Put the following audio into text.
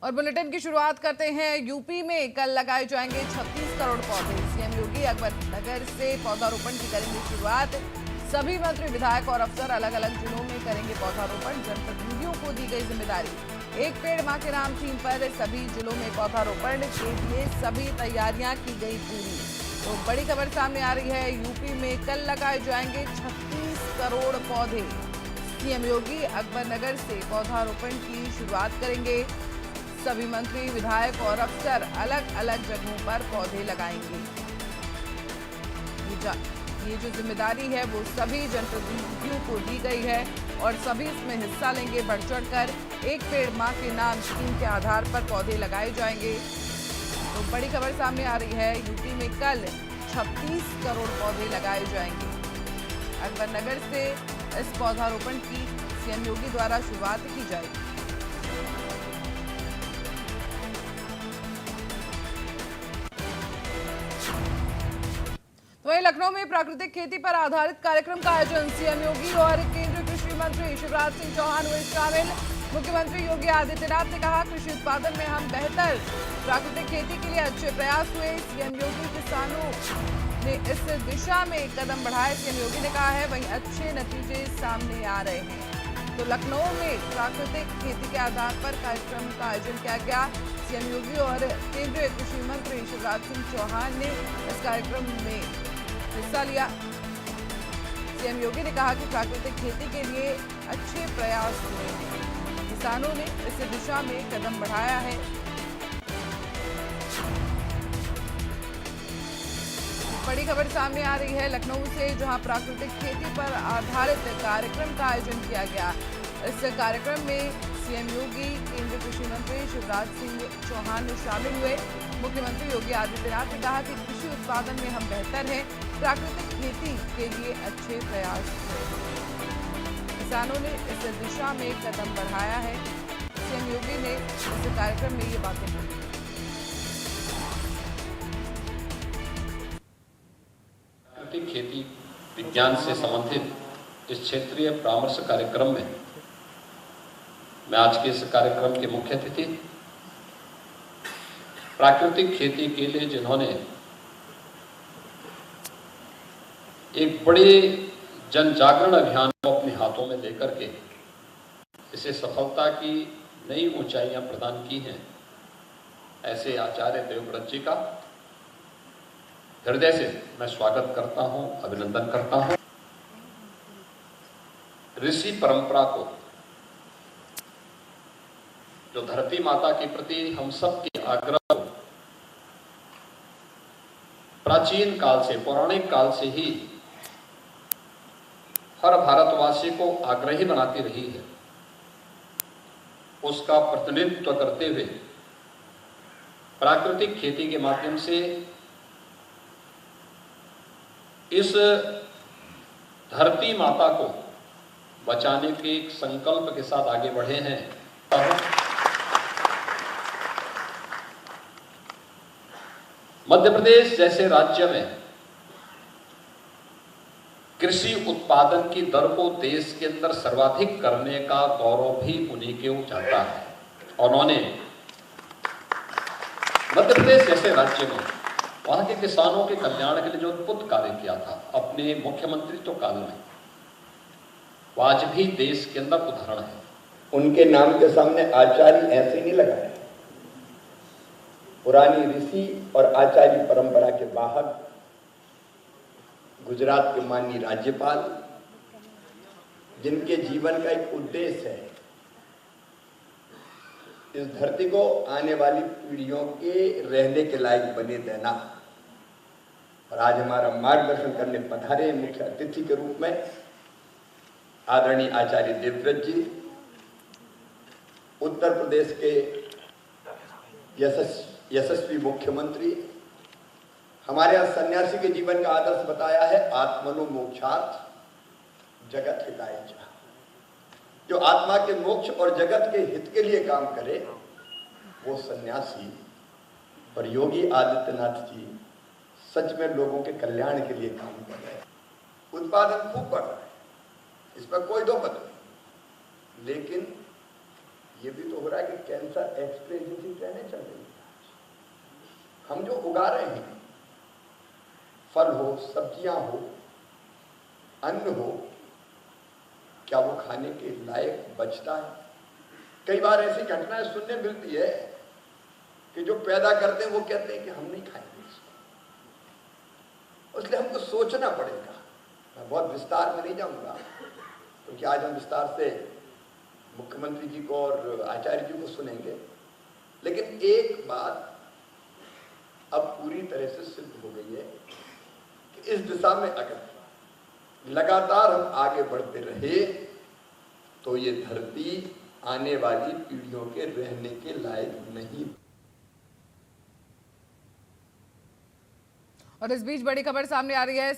और बुलेटिन की शुरुआत करते हैं। यूपी में कल लगाए जाएंगे 36 करोड़ पौधे। सीएम योगी अकबर नगर से पौधारोपण की करेंगे शुरुआत। सभी मंत्री, विधायक और अफसर अलग अलग जिलों में करेंगे पौधारोपण। जनप्रतिनिधियों को दी गई जिम्मेदारी। एक पेड़ मां के नाम थीम पर सभी जिलों में पौधारोपण के लिए सभी तैयारियां की गई पूरी। तो बड़ी खबर सामने आ रही है। यूपी में कल लगाए जाएंगे 36 करोड़ पौधे। सीएम योगी अकबर नगर से पौधारोपण की शुरुआत करेंगे। सभी मंत्री, विधायक और अफसर अलग अलग जगहों पर पौधे लगाएंगे। ये जो जिम्मेदारी है वो सभी जनप्रतिनिधियों को दी गई है और सभी इसमें हिस्सा लेंगे। बढ़ चढ़कर एक पेड़ मां के नाम स्कीम के आधार पर पौधे लगाए जाएंगे। तो बड़ी खबर सामने आ रही है। यूपी में कल 36 करोड़ पौधे लगाए जाएंगे। अकबर नगर से इस पौधारोपण की सीएम योगी द्वारा शुरुआत की जाएगी। वहीं लखनऊ में प्राकृतिक खेती पर आधारित कार्यक्रम का आयोजन। सीएम योगी और केंद्रीय कृषि मंत्री शिवराज सिंह चौहान हुए शामिल। मुख्यमंत्री योगी आदित्यनाथ ने कहा, कृषि उत्पादन में हम बेहतर। प्राकृतिक खेती के लिए अच्छे प्रयास हुए। सीएम योगी, किसानों ने इस दिशा में कदम बढ़ाए। सीएम योगी ने कहा है वहीं अच्छे नतीजे सामने आ रहे हैं। तो लखनऊ में प्राकृतिक खेती के आधार पर कार्यक्रम का आयोजन किया गया। सीएम योगी और केंद्रीय कृषि मंत्री शिवराज सिंह चौहान ने इस कार्यक्रम में हिस्सा लिया। सीएम योगी ने कहा कि प्राकृतिक खेती के लिए अच्छे प्रयास हुए हैं। किसानों ने इस दिशा में कदम बढ़ाया है। बड़ी खबर सामने आ रही है लखनऊ से, जहां प्राकृतिक खेती पर आधारित कार्यक्रम का आयोजन किया गया। इस कार्यक्रम में सीएम योगी, केंद्रीय कृषि मंत्री शिवराज सिंह चौहान शामिल हुए। मुख्यमंत्री योगी आदित्यनाथ ने कहा कि कृषि उत्पादन में हम बेहतर हैं। प्राकृतिक खेती के लिए अच्छे प्रयास हुए। किसानों ने इस दिशा में कदम बढ़ाया है। सीएम योगी ने इस कार्यक्रम में ये बातें बोली। प्राकृतिक खेती विज्ञान से संबंधित इस क्षेत्रीय परामर्श कार्यक्रम में मैं आज के इस कार्यक्रम के मुख्य अतिथि, प्राकृतिक खेती के लिए जिन्होंने एक बड़े जन जागरण अभियान को अपने हाथों में लेकर के इसे सफलता की नई ऊंचाइयां प्रदान की हैं, ऐसे आचार्य देवव्रत जी का हृदय से मैं स्वागत करता हूं, अभिनंदन करता हूं। ऋषि परंपरा को, जो धरती माता के प्रति हम सबके आग्रह को प्राचीन काल से, पौराणिक काल से ही हर भारतवासी को आग्रही बनाती रही है, उसका प्रतिनिधित्व करते हुए प्राकृतिक खेती के माध्यम से इस धरती माता को बचाने के एक संकल्प के साथ आगे बढ़े हैं। मध्य प्रदेश जैसे राज्य में कृषि उत्पादन की दर को देश के अंदर सर्वाधिक करने का गौरव भी उन्हीं के जाता है। उन्होंने मध्य प्रदेश जैसे राज्य में वहां के किसानों के कल्याण के लिए जो अद्भुत कार्य किया था अपने मुख्यमंत्रित्व काल में, वो आज भी देश के अंदर उदाहरण है। उनके नाम के सामने आचार्य ऐसे नहीं लगाए। पुरानी ऋषि और आचार्य परंपरा के बाहर गुजरात के माननीय राज्यपाल, जिनके जीवन का एक उद्देश्य है इस धरती को आने वाली पीढ़ियों के रहने के लायक बने देना, और आज हमारा मार्गदर्शन करने पधारे मुख्य अतिथि के रूप में आदरणीय आचार्य देवव्रत जी, उत्तर प्रदेश के यशस्वी मुख्यमंत्री। हमारे यहाँ सन्यासी के जीवन का आदर्श बताया है, आत्मनो मोक्षार्थ जगत हिताय च। जो आत्मा के मोक्ष और जगत के हित के लिए काम करे वो सन्यासी। और योगी आदित्यनाथ जी सच में लोगों के कल्याण के लिए काम कर रहे हैं। उत्पादन खूब बढ़ रहा है, इस पर कोई दो मत नहीं, लेकिन ये भी तो हो रहा है कि कैंसर एक्सप्रेस जैसी ट्रेनें चल रही हैं। हम जो उगा रहे हैं, फल हो, सब्जियां हो, अन्न हो, क्या वो खाने के लायक बचता है? कई बार ऐसी घटनाएं सुनने मिलती है कि जो पैदा करते हैं वो कहते हैं कि हम नहीं खाएंगे इसको। इसलिए हमको सोचना पड़ेगा। मैं बहुत विस्तार में नहीं जाऊंगा, क्योंकि आज हम विस्तार से मुख्यमंत्री जी को और आचार्य जी को सुनेंगे, लेकिन एक बात अब पूरी तरह से सिद्ध हो गई है कि इस दिशा में अगर लगातार हम आगे बढ़ते रहे तो ये धरती आने वाली पीढ़ियों के रहने के लायक नहीं। और इस बीच बड़ी खबर सामने आ रही है।